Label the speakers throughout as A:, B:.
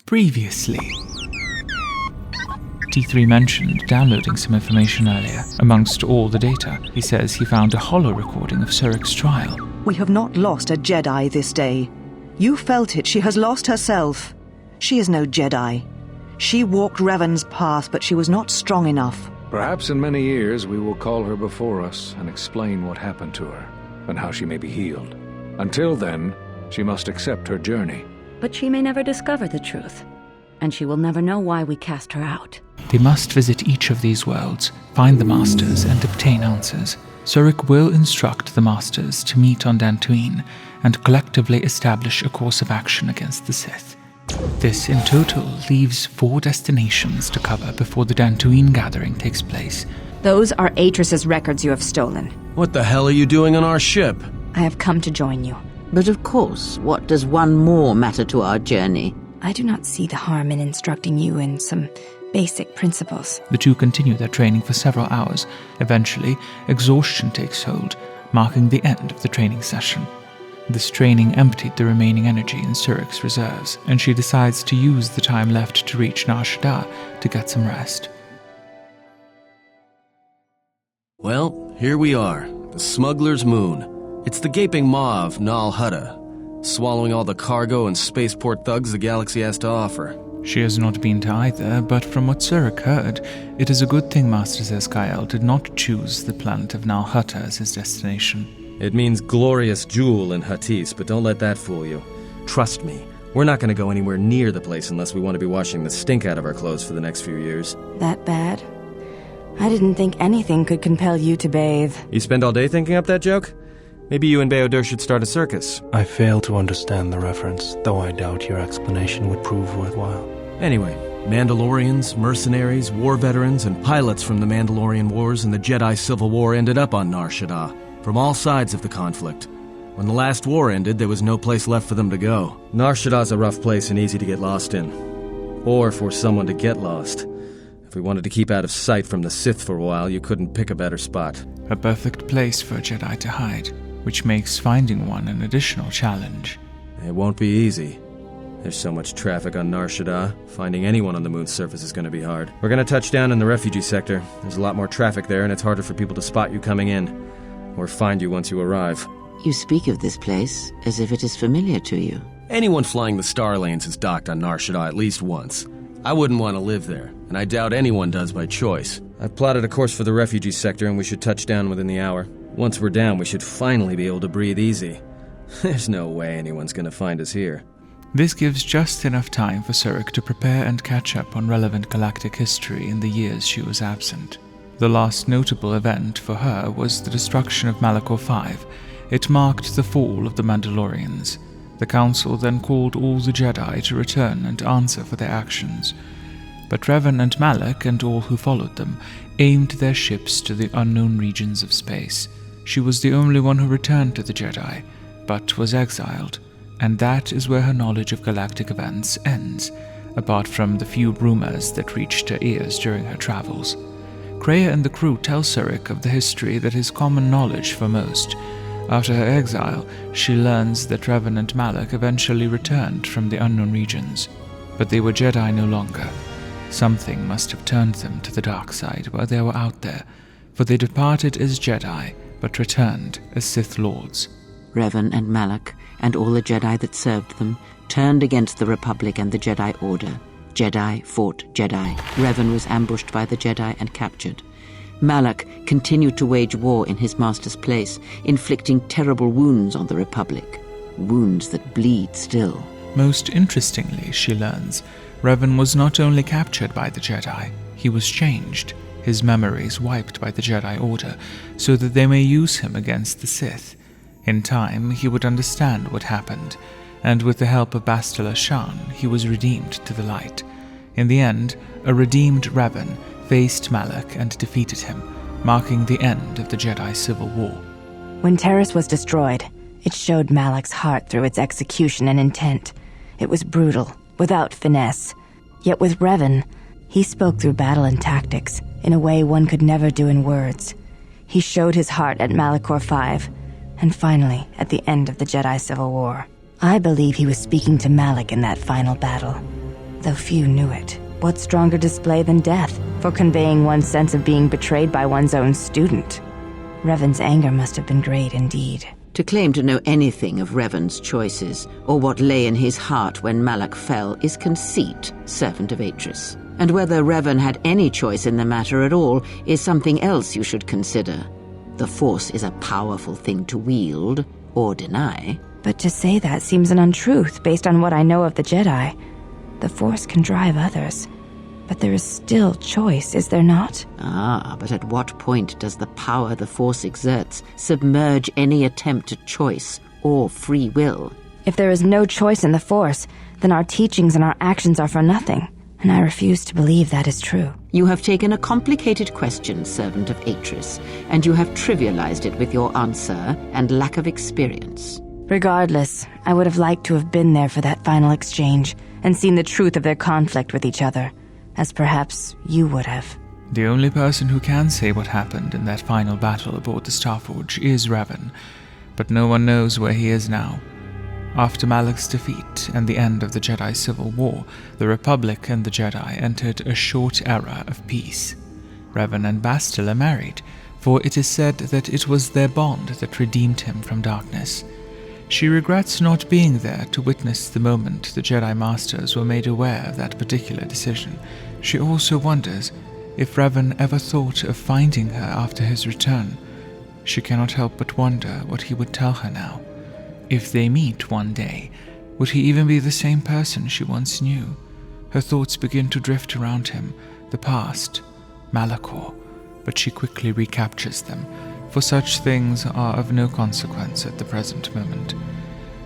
A: Previously, T3 mentioned downloading some information earlier. Amongst all the data, he says he found a holo recording of Surik's trial.
B: We have not lost a Jedi this day. You felt it. She has lost herself. She is no Jedi. She walked Revan's path, but she was not strong enough.
C: Perhaps in many years we will call her before us and explain what happened to her and how she may be healed. Until then, she must accept her journey.
D: But she may never discover the truth, and she will never know why we cast her out.
A: They must visit each of these worlds, find the Masters, and obtain answers. Surik will instruct the Masters to meet on Dantooine and collectively establish a course of action against the Sith. This, in total, leaves 4 destinations to cover before the Dantooine gathering takes place.
E: Those are Atris's records you have stolen.
F: What the hell are you doing on our ship?
E: I have come to join you.
G: But of course, what does one more matter to our journey?
E: I do not see the harm in instructing you in some basic principles.
A: The two continue their training for several hours. Eventually, exhaustion takes hold, marking the end of the training session. This training emptied the remaining energy in Surik's reserves, and she decides to use the time left to reach Nar Shaddaa to get some rest.
F: Well, here we are, the Smuggler's Moon. It's the gaping maw of Nar Shaddaa, swallowing all the cargo and spaceport thugs the galaxy has to offer.
A: She has not been to either, but from what Surik heard, it is a good thing Master Zeskayel did not choose the planet of Nar Shaddaa as his destination.
F: It means glorious jewel in Huttese, but don't let that fool you. Trust me, we're not going to go anywhere near the place unless we want to be washing the stink out of our clothes for the next few years.
E: That bad? I didn't think anything could compel you to bathe.
F: You spend all day thinking up that joke? Maybe you and Beodur should start a circus.
H: I fail to understand the reference, though I doubt your explanation would prove worthwhile.
F: Anyway, Mandalorians, mercenaries, war veterans, and pilots from the Mandalorian Wars and the Jedi Civil War ended up on Nar Shaddaa, from all sides of the conflict. When the last war ended, there was no place left for them to go. Nar Shaddaa's a rough place and easy to get lost in. Or for someone to get lost. If we wanted to keep out of sight from the Sith for a while, you couldn't pick a better spot.
A: A perfect place for a Jedi to hide, which makes finding one an additional challenge.
F: It won't be easy. There's so much traffic on Nar Shaddaa, finding anyone on the moon's surface is going to be hard. We're going to touch down in the refugee sector. There's a lot more traffic there, and it's harder for people to spot you coming in, or find you once you arrive.
G: You speak of this place as if it is familiar to you.
F: Anyone flying the Star Lanes has docked on Nar Shaddaa at least once. I wouldn't want to live there, and I doubt anyone does by choice. I've plotted a course for the refugee sector, and we should touch down within the hour. Once we're down, we should finally be able to breathe easy. There's no way anyone's going to find us here.
A: This gives just enough time for Surik to prepare and catch up on relevant galactic history in the years she was absent. The last notable event for her was the destruction of Malachor V. It marked the fall of the Mandalorians. The Council then called all the Jedi to return and answer for their actions. But Revan and Malak and all who followed them aimed their ships to the unknown regions of space. She was the only one who returned to the Jedi, but was exiled, and that is where her knowledge of galactic events ends, apart from the few rumors that reached her ears during her travels. Kreia and the crew tell Surik of the history that is common knowledge for most. After her exile, she learns that Revan and Malak eventually returned from the unknown regions, but they were Jedi no longer. Something must have turned them to the dark side while they were out there, for they departed as Jedi, but returned as Sith Lords.
G: Revan and Malak, and all the Jedi that served them, turned against the Republic and the Jedi Order. Jedi fought Jedi. Revan was ambushed by the Jedi and captured. Malak continued to wage war in his master's place, inflicting terrible wounds on the Republic. Wounds that bleed still.
A: Most interestingly, she learns, Revan was not only captured by the Jedi, he was changed, his memories wiped by the Jedi Order, so that they may use him against the Sith. In time, he would understand what happened, and with the help of Bastila Shan, he was redeemed to the light. In the end, a redeemed Revan faced Malak and defeated him, marking the end of the Jedi Civil War.
E: When Terrace was destroyed, it showed Malak's heart through its execution and intent. It was brutal, without finesse. Yet with Revan, he spoke through battle and tactics in a way one could never do in words. He showed his heart at Malachor V, and finally at the end of the Jedi Civil War. I believe he was speaking to Malak in that final battle. though few knew it. What stronger display than death for conveying one's sense of being betrayed by one's own student? Revan's anger must have been great indeed.
G: To claim to know anything of Revan's choices, or what lay in his heart when Malak fell, is conceit, servant of Atris. And whether Revan had any choice in the matter at all is something else you should consider. The Force is a powerful thing to wield, or deny.
E: But to say that seems an untruth based on what I know of the Jedi. The Force can drive others, but there is still choice, is there not?
G: But at what point does the power the Force exerts submerge any attempt at choice or free will?
E: If there is no choice in the Force, then our teachings and our actions are for nothing, and I refuse to believe that is true.
G: You have taken a complicated question, servant of Atris, and you have trivialized it with your answer and lack of experience.
E: Regardless, I would have liked to have been there for that final exchange and seen the truth of their conflict with each other, as perhaps you would have.
A: The only person who can say what happened in that final battle aboard the Starforge is Revan, but no one knows where he is now. After Malak's defeat and the end of the Jedi Civil War, the Republic and the Jedi entered a short era of peace. Revan and Bastila married, for it is said that it was their bond that redeemed him from darkness. She regrets not being there to witness the moment the Jedi Masters were made aware of that particular decision. She also wonders if Revan ever thought of finding her after his return. She cannot help but wonder what he would tell her now. If they meet one day, would he even be the same person she once knew? Her thoughts begin to drift around him, the past, Malachor, but she quickly recaptures them, for such things are of no consequence at the present moment.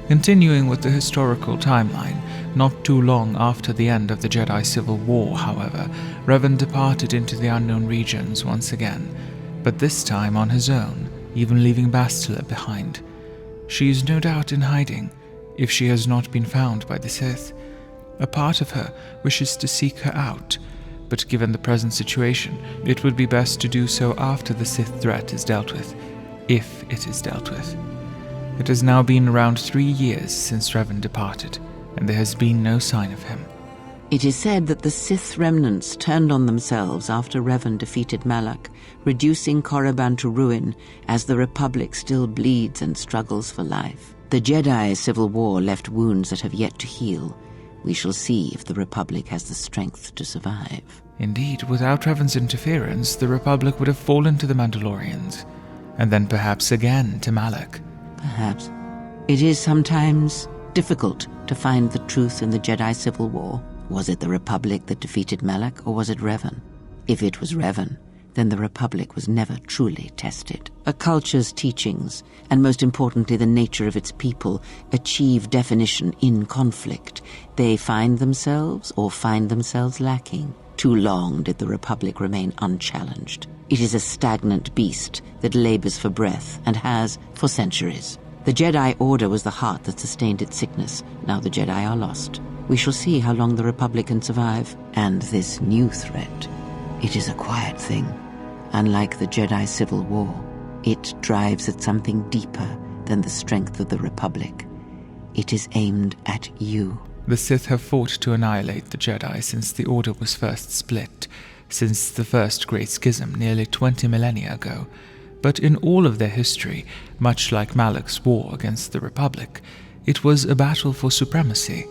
A: Continuing with the historical timeline, not too long after the end of the Jedi Civil War, however, Revan departed into the unknown regions once again, but this time on his own, even leaving Bastila behind. She is no doubt in hiding, if she has not been found by the Sith. A part of her wishes to seek her out, but given the present situation, it would be best to do so after the Sith threat is dealt with, if it is dealt with. It has now been around 3 years since Revan departed, and there has been no sign of him.
G: It is said that the Sith remnants turned on themselves after Revan defeated Malak, reducing Korriban to ruin as the Republic still bleeds and struggles for life. The Jedi Civil War left wounds that have yet to heal. We shall see if the Republic has the strength to survive.
A: Indeed, without Revan's interference, the Republic would have fallen to the Mandalorians, and then perhaps again to Malak.
G: Perhaps. It is sometimes difficult to find the truth in the Jedi Civil War. Was it the Republic that defeated Malak, or was it Revan? If it was Revan, then the Republic was never truly tested. A culture's teachings, and most importantly the nature of its people, achieve definition in conflict. They find themselves lacking. Too long did the Republic remain unchallenged. It is a stagnant beast that labors for breath, and has for centuries. The Jedi Order was the heart that sustained its sickness. Now the Jedi are lost. We shall see how long the Republic can survive. And this new threat, it is a quiet thing. Unlike the Jedi Civil War, it drives at something deeper than the strength of the Republic. It is aimed at you.
A: The Sith have fought to annihilate the Jedi since the Order was first split, since the First Great Schism nearly 20 millennia ago. But in all of their history, much like Malak's war against the Republic, it was a battle for supremacy.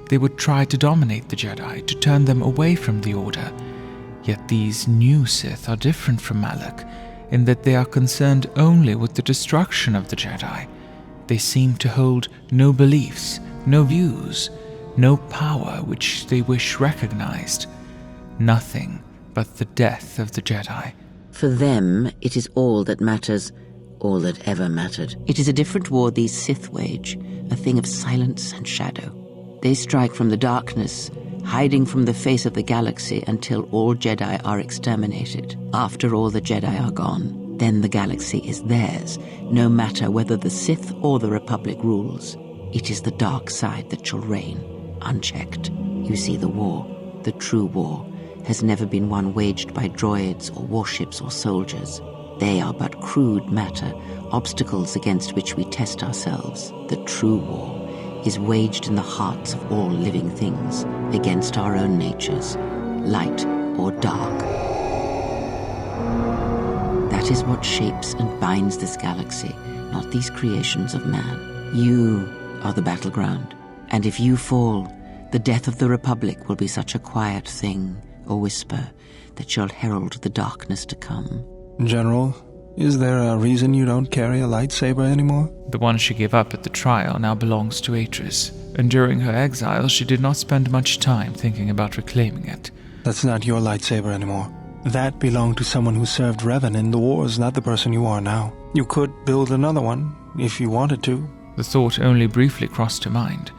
A: They would try to dominate the Jedi, to turn them away from the Order. Yet these new Sith are different from Malak, in that they are concerned only with the destruction of the Jedi. They seem to hold no beliefs, no views, no power which they wish recognized. Nothing but the death of the Jedi.
G: For them, it is all that matters, all that ever mattered. It is a different war these Sith wage, a thing of silence and shadow. They strike from the darkness, hiding from the face of the galaxy until all Jedi are exterminated. After all the Jedi are gone, then the galaxy is theirs, no matter whether the Sith or the Republic rules. It is the dark side that shall reign, unchecked. You see, the war, the true war, has never been one waged by droids or warships or soldiers. They are but crude matter, obstacles against which we test ourselves. The true war is waged in the hearts of all living things against our own natures, light or dark. That is what shapes and binds this galaxy, not these creations of man. You are the battleground, and if you fall, the death of the Republic will be such a quiet thing, a whisper, that shall herald the darkness to come.
H: General, is there a reason you don't carry a lightsaber anymore?
A: The one she gave up at the trial now belongs to Atris, and during her exile she did not spend much time thinking about reclaiming it.
H: That's not your lightsaber anymore. That belonged to someone who served Revan in the wars, not the person you are now. You could build another one, if you wanted to.
A: The thought only briefly crossed her mind,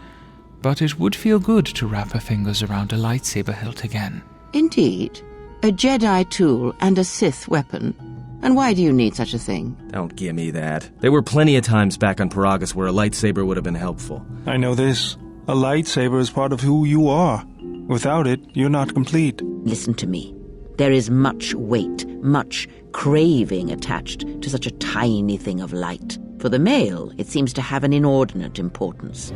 A: but it would feel good to wrap her fingers around a lightsaber hilt again.
G: Indeed. A Jedi tool and a Sith weapon. And why do you need such a thing?
F: Don't give me that. There were plenty of times back on Paragus where a lightsaber would have been helpful.
H: I know this. A lightsaber is part of who you are. Without it, you're not complete.
G: Listen to me. There is much weight, much craving attached to such a tiny thing of light. For the male, it seems to have an inordinate importance.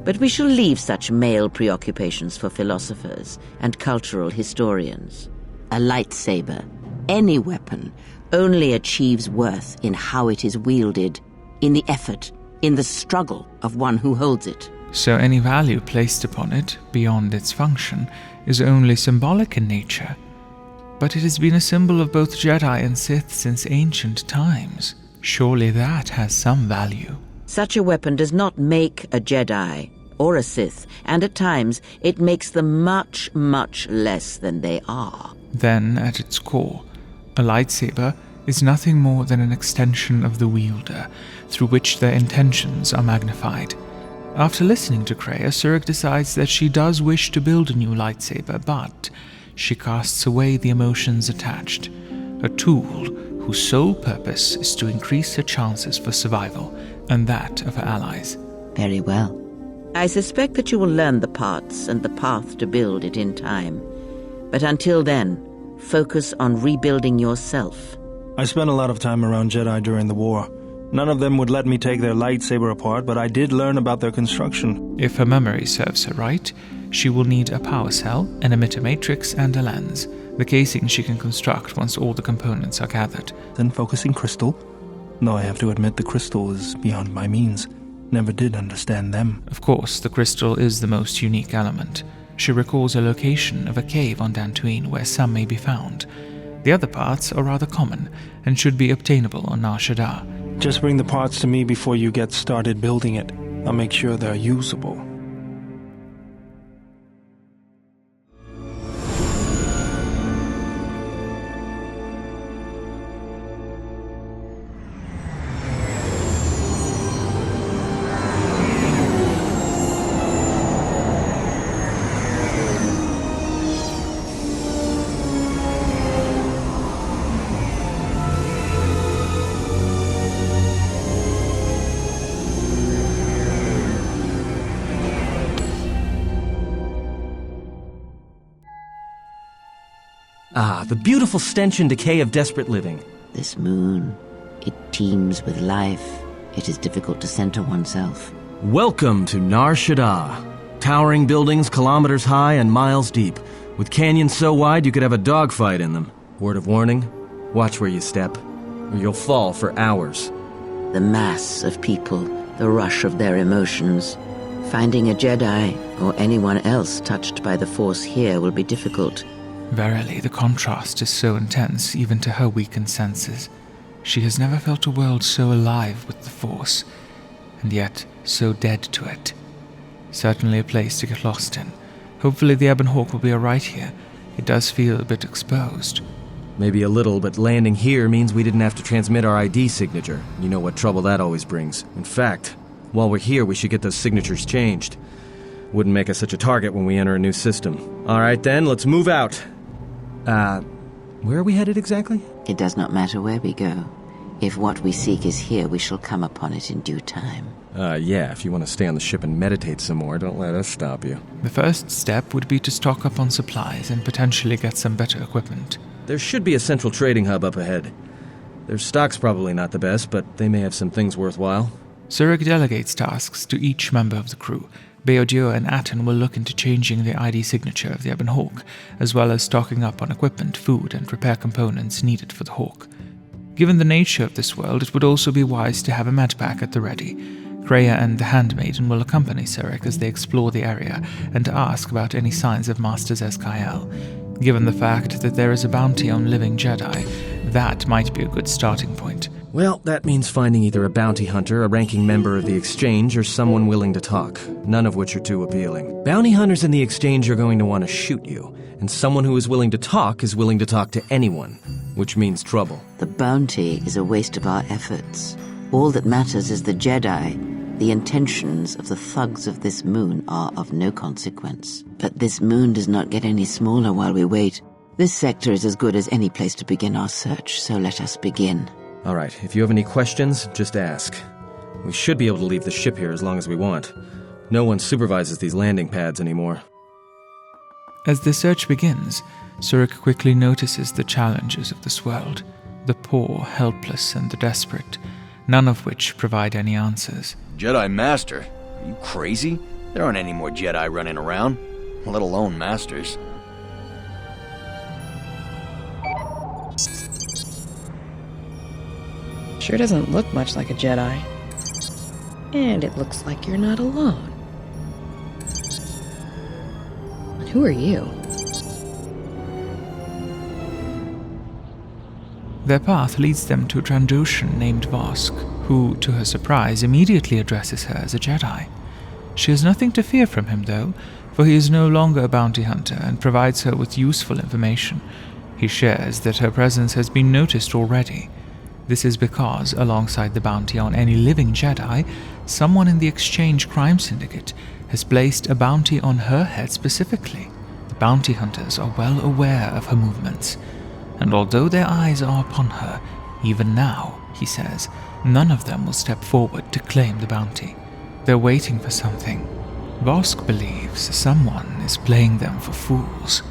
G: But we shall leave such male preoccupations for philosophers and cultural historians. A lightsaber, any weapon, only achieves worth in how it is wielded, in the effort, in the struggle of one who holds it.
A: So any value placed upon it, beyond its function, is only symbolic in nature. But it has been a symbol of both Jedi and Sith since ancient times. Surely that has some value.
G: Such a weapon does not make a Jedi or a Sith, and at times it makes them much, much less than they are.
A: Then, at its core, a lightsaber is nothing more than an extension of the wielder, through which their intentions are magnified. After listening to Kreia, Surik decides that she does wish to build a new lightsaber, but she casts away the emotions attached. A tool whose sole purpose is to increase her chances for survival, and that of her allies.
G: Very well. I suspect that you will learn the parts and the path to build it in time. But until then, focus on rebuilding yourself.
H: I spent a lot of time around Jedi during the war. None of them would let me take their lightsaber apart, but I did learn about their construction.
A: If her memory serves her right, she will need a power cell, an emitter matrix, and a lens. The casing she can construct once all the components are gathered.
H: Then focusing crystal. Though I have to admit the crystal is beyond my means. Never did understand them.
A: Of course, the crystal is the most unique element. She recalls a location of a cave on Dantooine where some may be found. The other parts are rather common and should be obtainable on Nar Shaddaa.
H: Just bring the parts to me before you get started building it. I'll make sure they're usable.
F: Ah, the beautiful stench and decay of desperate living.
G: This moon, it teems with life. It is difficult to center oneself.
F: Welcome to Nar Shaddaa. Towering buildings kilometers high and miles deep, with canyons so wide you could have a dogfight in them. Word of warning, watch where you step, or you'll fall for hours.
G: The mass of people, the rush of their emotions. Finding a Jedi, or anyone else touched by the Force here, will be difficult.
A: Verily, the contrast is so intense even to her weakened senses. She has never felt a world so alive with the Force, and yet so dead to it. Certainly a place to get lost in. Hopefully the Ebon Hawk will be alright here. It does feel a bit exposed.
F: Maybe a little, but landing here means we didn't have to transmit our ID signature. You know what trouble that always brings. In fact, while we're here, we should get those signatures changed. Wouldn't make us such a target when we enter a new system. Alright then, let's move out. Where are we headed exactly?
G: It does not matter where we go. If what we seek is here, we shall come upon it in due time.
F: Yeah, if you want to stay on the ship and meditate some more, don't let us stop you.
A: The first step would be to stock up on supplies and potentially get some better equipment.
F: There should be a central trading hub up ahead. Their stock's probably not the best, but they may have some things worthwhile.
A: Surik delegates tasks to each member of the crew. Beodio and Atten will look into changing the ID signature of the Ebon Hawk, as well as stocking up on equipment, food, and repair components needed for the Hawk. Given the nature of this world, it would also be wise to have a medpack at the ready. Kreia and the Handmaiden will accompany Surik as they explore the area and ask about any signs of Master Zez-Kaiel. Given the fact that there is a bounty on living Jedi, that might be a good starting point.
F: Well, that means finding either a bounty hunter, a ranking member of the Exchange, or someone willing to talk, none of which are too appealing. Bounty hunters in the Exchange are going to want to shoot you, and someone who is willing to talk to anyone, which means trouble.
G: The bounty is a waste of our efforts. All that matters is the Jedi. The intentions of the thugs of this moon are of no consequence. But this moon does not get any smaller while we wait. This sector is as good as any place to begin our search, so let us begin.
F: All right, if you have any questions, just ask. We should be able to leave the ship here as long as we want. No one supervises these landing pads anymore.
A: As the search begins, Surik quickly notices the challenges of this world. The poor, helpless, and the desperate, none of which provide any answers.
I: Jedi Master? Are you crazy? There aren't any more Jedi running around, let alone Masters.
J: Sure doesn't look much like a Jedi. And it looks like you're not alone. Who are you?
A: Their path leads them to a Trandoshan named Vosk, who, to her surprise, immediately addresses her as a Jedi. She has nothing to fear from him, though, for he is no longer a bounty hunter and provides her with useful information. He shares that her presence has been noticed already. This is because, alongside the bounty on any living Jedi, someone in the Exchange crime syndicate has placed a bounty on her head specifically. The bounty hunters are well aware of her movements, and although their eyes are upon her, even now, he says, none of them will step forward to claim the bounty. They're waiting for something. Vosk believes someone is playing them for fools.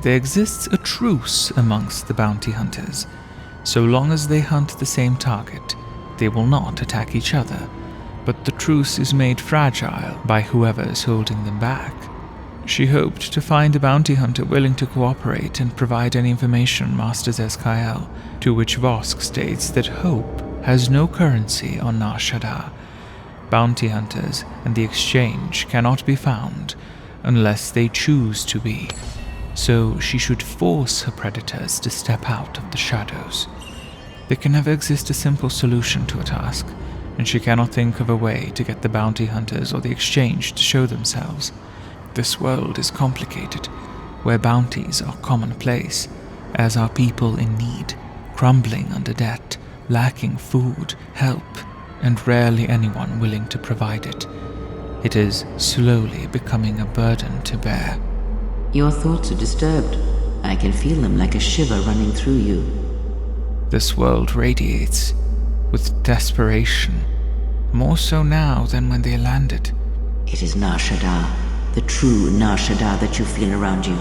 A: There exists a truce amongst the bounty hunters. So long as they hunt the same target, they will not attack each other, but the truce is made fragile by whoever is holding them back. She hoped to find a bounty hunter willing to cooperate and provide any information Master Zez-Kaiel, to which Vosk states that hope has no currency on Nar Shaddaa. Bounty hunters and the Exchange cannot be found unless they choose to be. So she should force her predators to step out of the shadows. There can never exist a simple solution to a task, and she cannot think of a way to get the bounty hunters or the Exchange to show themselves. This world is complicated, where bounties are commonplace, as are people in need, crumbling under debt, lacking food, help, and rarely anyone willing to provide it. It is slowly becoming a burden to bear.
G: Your thoughts are disturbed. I can feel them like a shiver running through you.
A: This world radiates with desperation, more so now than when they landed.
G: It is Nar Shaddaa, the true Nar Shaddaa that you feel around you.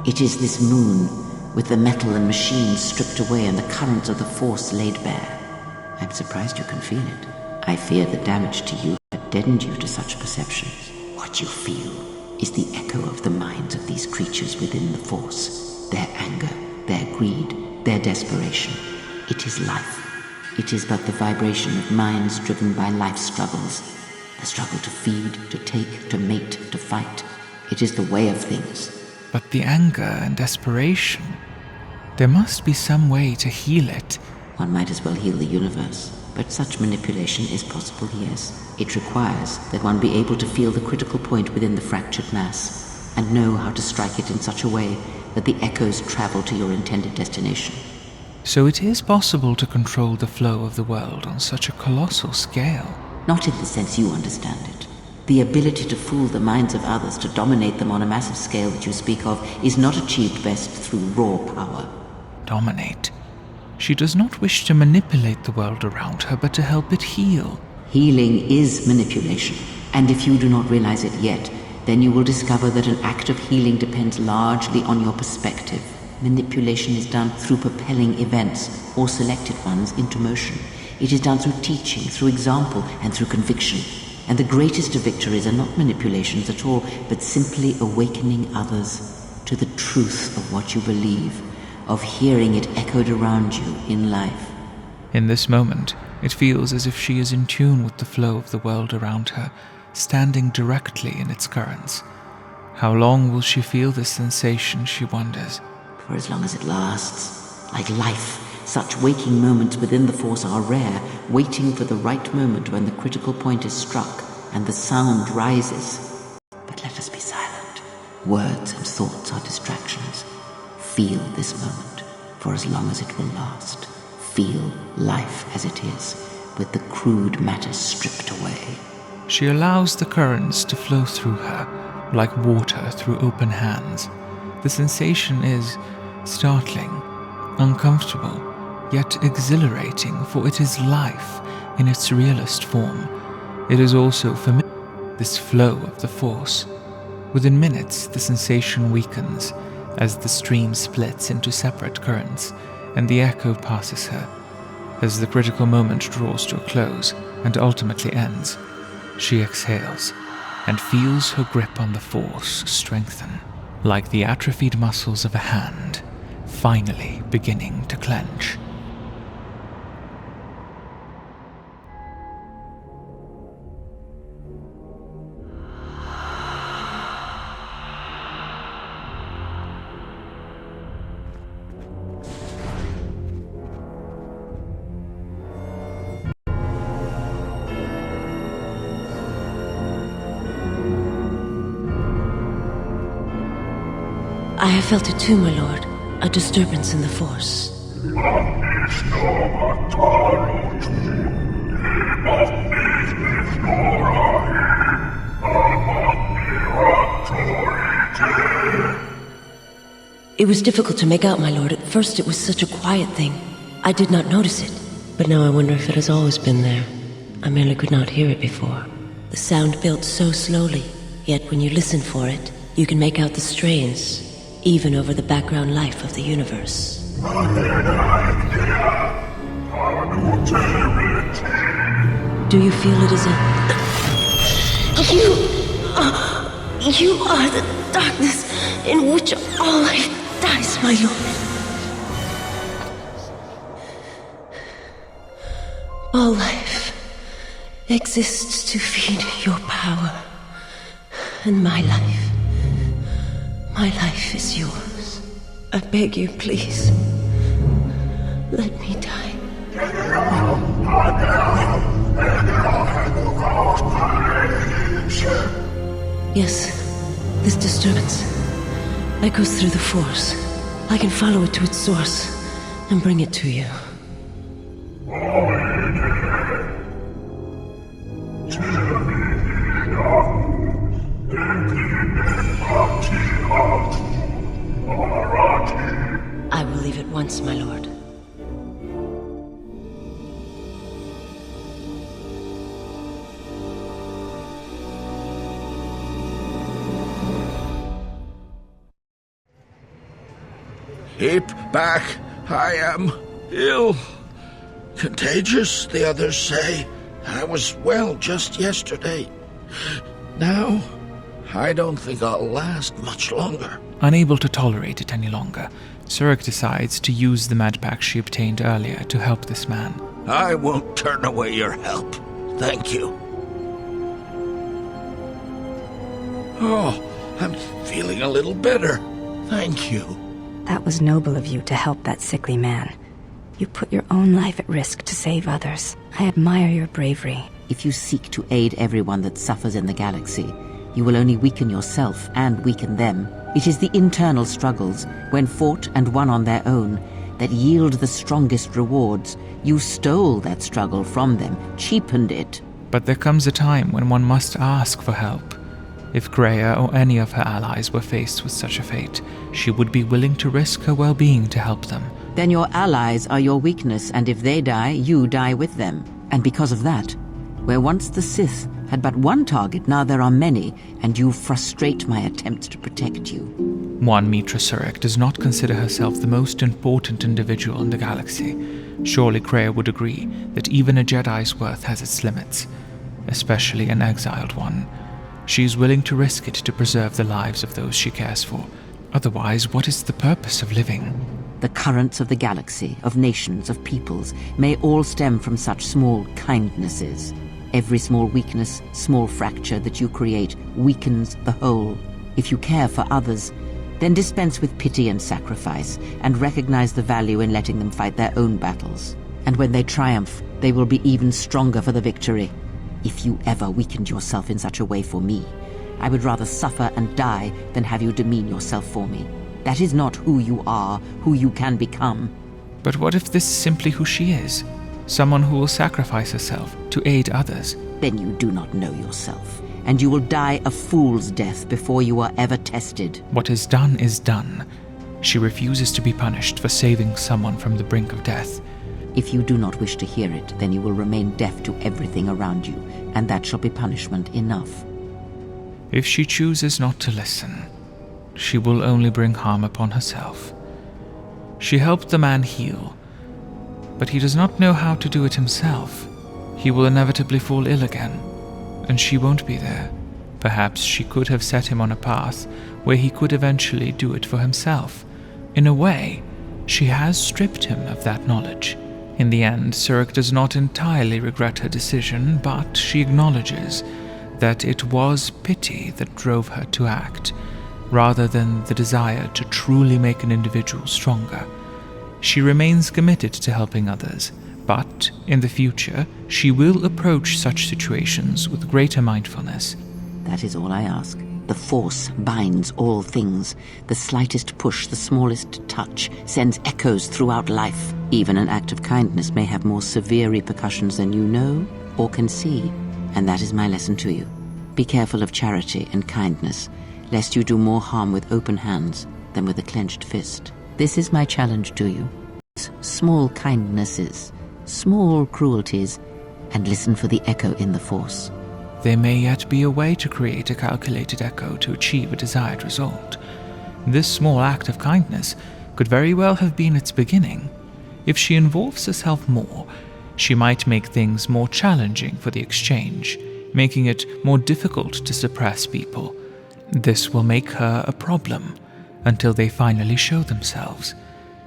G: It is this moon, with the metal and machines stripped away and the currents of the Force laid bare. I'm surprised you can feel it. I fear the damage to you had deadened you to such perceptions. What you feel is the echo of the minds of these creatures within the Force, their anger, their greed, their desperation. It is life. It is but the vibration of minds driven by life struggles. The struggle to feed, to take, to mate, to fight. It is the way of things.
A: But the anger and desperation, there must be some way to heal it.
G: One might as well heal the universe. But such manipulation is possible, yes. It requires that one be able to feel the critical point within the fractured mass, and know how to strike it in such a way that the echoes travel to your intended destination.
A: So it is possible to control the flow of the world on such a colossal scale.
G: Not in the sense you understand it. The ability to fool the minds of others, to dominate them on a massive scale that you speak of, is not achieved best through raw power.
A: Dominate? She does not wish to manipulate the world around her, but to help it heal.
G: Healing is manipulation, and if you do not realize it yet, then you will discover that an act of healing depends largely on your perspective. Manipulation is done through propelling events, or selected ones, into motion. It is done through teaching, through example, and through conviction. And the greatest of victories are not manipulations at all, but simply awakening others to the truth of what you believe, of hearing it echoed around you in life.
A: In this moment, it feels as if she is in tune with the flow of the world around her, standing directly in its currents. How long will she feel this sensation, she wonders?
G: For as long as it lasts. Like life, such waking moments within the Force are rare, waiting for the right moment when the critical point is struck and the sound rises. But let us be silent. Words and thoughts are distractions. Feel this moment, for as long as it will last. Feel life as it is, with the crude matter stripped away.
A: She allows the currents to flow through her, like water through open hands. The sensation is startling, uncomfortable, yet exhilarating, for it is life in its realest form. It is also familiar, this flow of the Force. Within minutes, the sensation weakens as the stream splits into separate currents, and the echo passes her. As the critical moment draws to a close and ultimately ends, she exhales and feels her grip on the Force strengthen, like the atrophied muscles of a hand finally beginning to clench.
K: I have felt it too, my lord. A disturbance in the Force. It was difficult to make out, my lord. At first it was such a quiet thing. I did not notice it. But now I wonder if it has always been there. I merely could not hear it before. The sound built so slowly, yet when you listen for it, you can make out the strains, even over the background life of the universe. Do you feel it is a... You are the darkness in which all life dies, my lord. All life exists to feed your power. And my life is yours. I beg you, please. Let me die. Yes, this disturbance echoes through the Force. I can follow it to its source and bring it to you. I will leave at once, my lord.
L: Keep back. I am ill. Contagious, the others say. I was well just yesterday. Now, I don't think I'll last much longer.
A: Unable to tolerate it any longer, Surik decides to use the medpack she obtained earlier to help this man.
L: I won't turn away your help. Thank you. Oh, I'm feeling a little better. Thank you.
E: That was noble of you to help that sickly man. You put your own life at risk to save others. I admire your bravery.
G: If you seek to aid everyone that suffers in the galaxy, you will only weaken yourself and weaken them. It is the internal struggles, when fought and won on their own, that yield the strongest rewards. You stole that struggle from them, cheapened it.
A: But there comes a time when one must ask for help. If Kreia or any of her allies were faced with such a fate, she would be willing to risk her well-being to help them.
G: Then your allies are your weakness, and if they die, you die with them. And because of that, where once the Sith had but one target, now there are many, and you frustrate my attempts to protect you.
A: One Meetra Surik does not consider herself the most important individual in the galaxy. Surely Kreia would agree that even a Jedi's worth has its limits, especially an exiled one. She is willing to risk it to preserve the lives of those she cares for. Otherwise, what is the purpose of living?
G: The currents of the galaxy, of nations, of peoples, may all stem from such small kindnesses. Every small weakness, small fracture that you create weakens the whole. If you care for others, then dispense with pity and sacrifice, and recognize the value in letting them fight their own battles. And when they triumph, they will be even stronger for the victory. If you ever weakened yourself in such a way for me, I would rather suffer and die than have you demean yourself for me. That is not who you are, who you can become.
A: But what if this is simply who she is? Someone who will sacrifice herself to aid others?
G: Then you do not know yourself, and you will die a fool's death before you are ever tested.
A: What is done is done. She refuses to be punished for saving someone from the brink of death.
G: If you do not wish to hear it, then you will remain deaf to everything around you, and that shall be punishment enough.
A: If she chooses not to listen, she will only bring harm upon herself. She helped the man heal, but he does not know how to do it himself. He will inevitably fall ill again, and she won't be there. Perhaps she could have set him on a path where he could eventually do it for himself. In a way, she has stripped him of that knowledge. In the end, Surik does not entirely regret her decision, but she acknowledges that it was pity that drove her to act, rather than the desire to truly make an individual stronger. She remains committed to helping others, but in the future, she will approach such situations with greater mindfulness.
G: That is all I ask. The Force binds all things. The slightest push, the smallest touch, sends echoes throughout life. Even an act of kindness may have more severe repercussions than you know or can see. And that is my lesson to you. Be careful of charity and kindness, lest you do more harm with open hands than with a clenched fist. This is my challenge to you. Small kindnesses, small cruelties, and listen for the echo in the Force.
A: There may yet be a way to create a calculated echo to achieve a desired result. This small act of kindness could very well have been its beginning. If she involves herself more, she might make things more challenging for the exchange, making it more difficult to suppress people. This will make her a problem until they finally show themselves.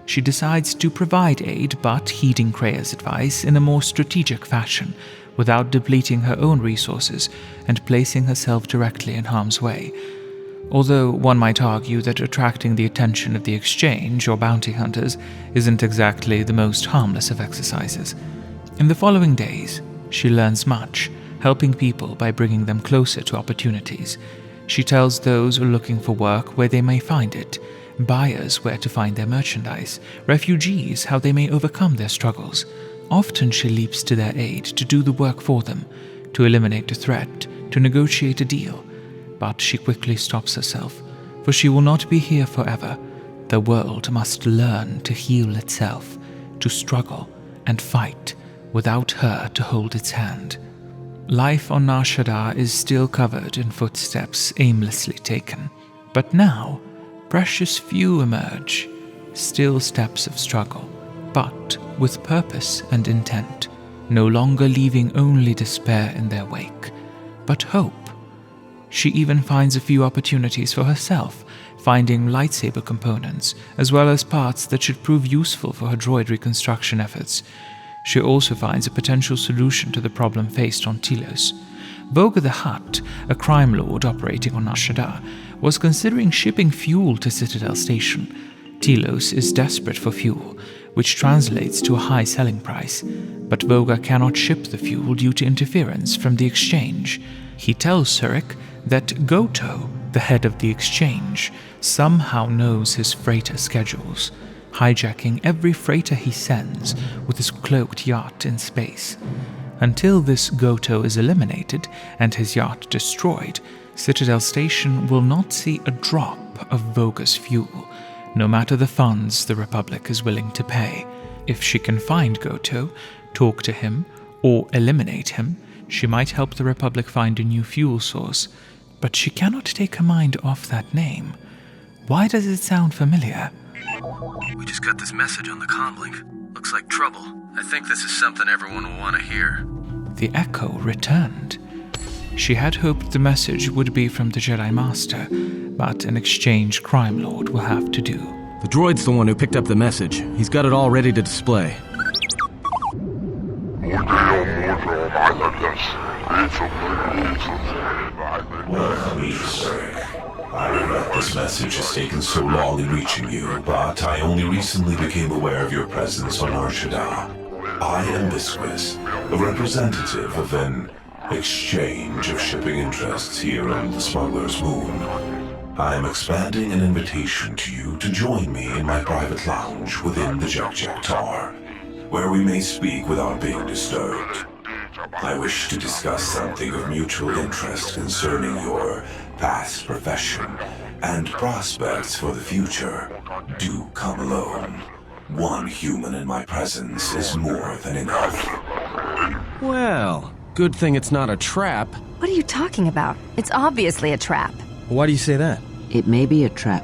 A: She decides to provide aid, but heeding Kreia's advice in a more strategic fashion, without depleting her own resources and placing herself directly in harm's way. Although one might argue that attracting the attention of the exchange or bounty hunters isn't exactly the most harmless of exercises. In the following days, she learns much, helping people by bringing them closer to opportunities. She tells those who are looking for work where they may find it, buyers where to find their merchandise, refugees how they may overcome their struggles. Often she leaps to their aid to do the work for them, to eliminate a threat, to negotiate a deal. But she quickly stops herself, for she will not be here forever. The world must learn to heal itself, to struggle and fight without her to hold its hand. Life on Nar Shaddaa is still covered in footsteps aimlessly taken, but now precious few emerge, still steps of struggle, but with purpose and intent, no longer leaving only despair in their wake, but hope. She even finds a few opportunities for herself, finding lightsaber components, as well as parts that should prove useful for her droid reconstruction efforts. She also finds a potential solution to the problem faced on Telos. Voga the Hutt, a crime lord operating on Nar Shaddaa, was considering shipping fuel to Citadel Station. Telos is desperate for fuel, which translates to a high selling price, but Voga cannot ship the fuel due to interference from the exchange. He tells Surik that Goto, the head of the exchange, somehow knows his freighter schedules, hijacking every freighter he sends with his cloaked yacht in space. Until this Goto is eliminated and his yacht destroyed, Citadel Station will not see a drop of Voga's fuel, no matter the funds the Republic is willing to pay. If she can find Goto, talk to him, or eliminate him, she might help the Republic find a new fuel source. But she cannot take her mind off that name. Why does it sound familiar?
F: We just got this message on the comlink. Looks like trouble. I think this is something everyone will want to hear.
A: The echo returned. She had hoped the message would be from the Jedi Master, but an exchange crime lord will have to do.
F: The droid's the one who picked up the message. He's got it all ready to display.
M: Welcome, Meetra Surik. I regret this message has taken so long in reaching you, but I only recently became aware of your presence on Nar Shaddaa. I am Visquis, a representative of an exchange of shipping interests here on the Smuggler's Moon. I am expanding an invitation to you to join me in my private lounge within the KOTOR, where we may speak without being disturbed. I wish to discuss something of mutual interest concerning your past profession and prospects for the future. Do come alone. One human in my presence is more than enough.
F: Well, good thing it's not a trap.
E: What are you talking about? It's obviously a trap.
F: Why do you say that?
G: It may be a trap,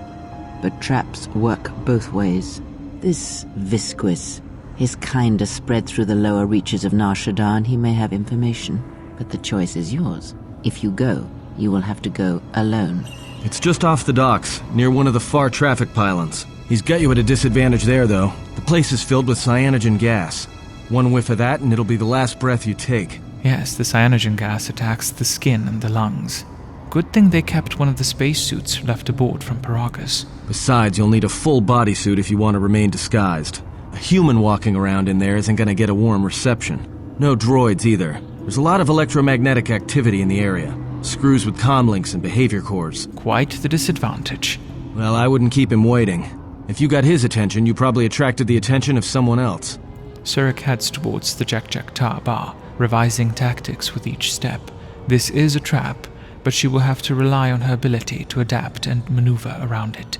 G: but traps work both ways. This Visquis, his kind is spread through the lower reaches of Nar Shaddaa, and he may have information. But the choice is yours. If you go, you will have to go alone.
F: It's just off the docks, near one of the far traffic pylons. He's got you at a disadvantage there, though. The place is filled with cyanogen gas. One whiff of that and it'll be the last breath you take.
A: Yes, the cyanogen gas attacks the skin and the lungs. Good thing they kept one of the spacesuits left aboard from Paragus.
F: Besides, you'll need a full bodysuit if you want to remain disguised. A human walking around in there isn't going to get a warm reception. No droids either. There's a lot of electromagnetic activity in the area. Screws with comlinks and behavior cores.
A: Quite the disadvantage.
F: Well, I wouldn't keep him waiting. If you got his attention, you probably attracted the attention of someone else.
A: Surik heads towards the Jekjektar bar, revising tactics with each step. This is a trap, but she will have to rely on her ability to adapt and maneuver around it.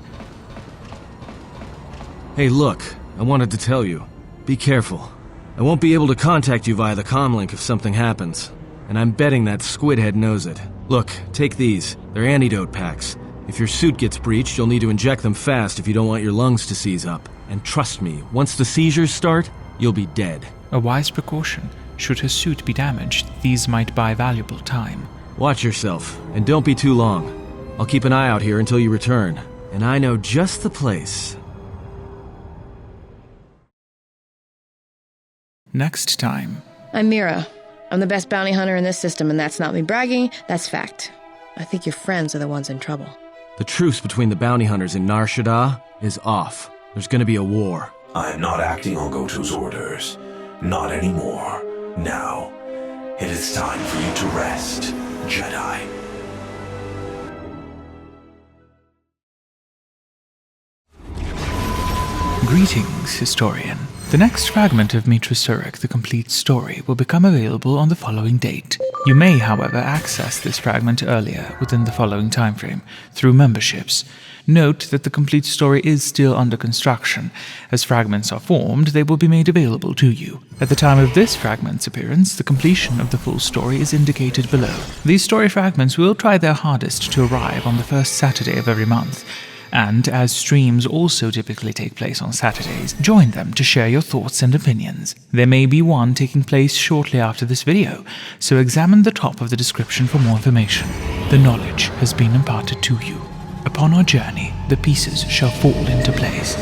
F: Hey, look, I wanted to tell you. Be careful. I won't be able to contact you via the comlink if something happens. And I'm betting that Squidhead knows it. Look, take these. They're antidote packs. If your suit gets breached, you'll need to inject them fast if you don't want your lungs to seize up. And trust me, once the seizures start, you'll be dead.
A: A wise precaution. Should her suit be damaged, these might buy valuable time.
F: Watch yourself, and don't be too long. I'll keep an eye out here until you return. And I know just the place.
A: Next time.
J: I'm Mira. I'm the best bounty hunter in this system, and that's not me bragging, that's fact. I think your friends are the ones in trouble.
F: The truce between the bounty hunters in Nar Shaddaa is off. There's gonna be a war.
M: I am not acting on Goto's orders. Not anymore. Now, it is time for you to rest, Jedi.
A: Greetings, historian. The next fragment of Meetra Surik, the complete story, will become available on the following date. You may, however, access this fragment earlier within the following timeframe through memberships. Note that the complete story is still under construction. As fragments are formed, they will be made available to you. At the time of this fragment's appearance, the completion of the full story is indicated below. These story fragments will try their hardest to arrive on the first Saturday of every month. And as streams also typically take place on Saturdays, join them to share your thoughts and opinions. There may be one taking place shortly after this video, so examine the top of the description for more information. The knowledge has been imparted to you. Upon our journey, the pieces shall fall into place.